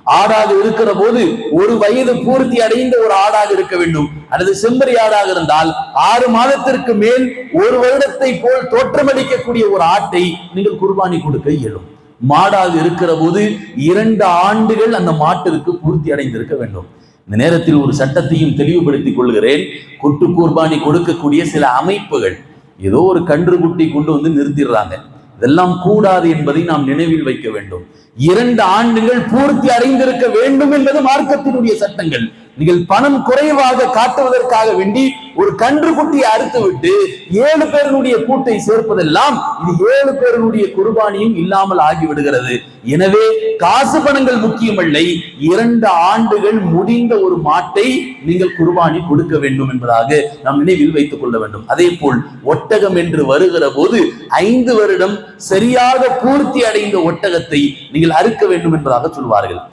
ஆடாக இருக்கிற போது ஒரு வயது பூர்த்தி அடைந்த ஒரு ஆடாக இருக்க வேண்டும். அல்லது செம்மறி ஆடாக இருந்தால் 6 மாதத்திற்கு மேல் 1 வருடத்தை போல் தோற்றமளிக்கக்கூடிய ஒரு ஆட்டை நீங்கள் குர்பானி கொடுக்க இயலும். மாடாக இருக்கிற போது 2 ஆண்டுகள் அந்த மாட்டிற்கு பூர்த்தி அடைந்திருக்க வேண்டும். இந்த நேரத்தில் ஒரு சட்டத்தையும் தெளிவுபடுத்திக் கொள்கிறேன். கொட்டு குர்பானி கொடுக்கக்கூடிய சில அமைப்புகள் ஏதோ ஒரு கன்று குட்டி கொண்டு வந்து நிறுத்திடுறாங்க. இதெல்லாம் கூடாது என்பதை நாம் நினைவில் வைக்க வேண்டும். 2 ஆண்டுகள் பூர்த்தி அடைந்திருக்க வேண்டும் என்பது மார்க்கத்தினுடைய சட்டங்கள். நீங்கள் பணம் குறைவாக காட்டுவதற்காக வேண்டி ஒரு கன்று குட்டியை அறுத்து விட்டு 7 பேருடைய கூட்டை சேர்ப்பதெல்லாம் இது 7 பேருடைய குர்பானியும் இல்லாமல் ஆகிவிடுகிறது. எனவே காசு பணங்கள் முக்கியமல்ல, 2 ஆண்டுகள் முடிந்த ஒரு மாட்டை நீங்கள் குர்பானி கொடுக்க வேண்டும் என்பதாக நாம் நினைவில் வைத்துக் கொள்ள வேண்டும். அதே போல் ஒட்டகம் என்று வருகிற போது 5 வருடம் சரியாக பூர்த்தி அடைந்த ஒட்டகத்தை நீங்கள் அறுக்க வேண்டும் என்பதாக சொல்வார்கள்.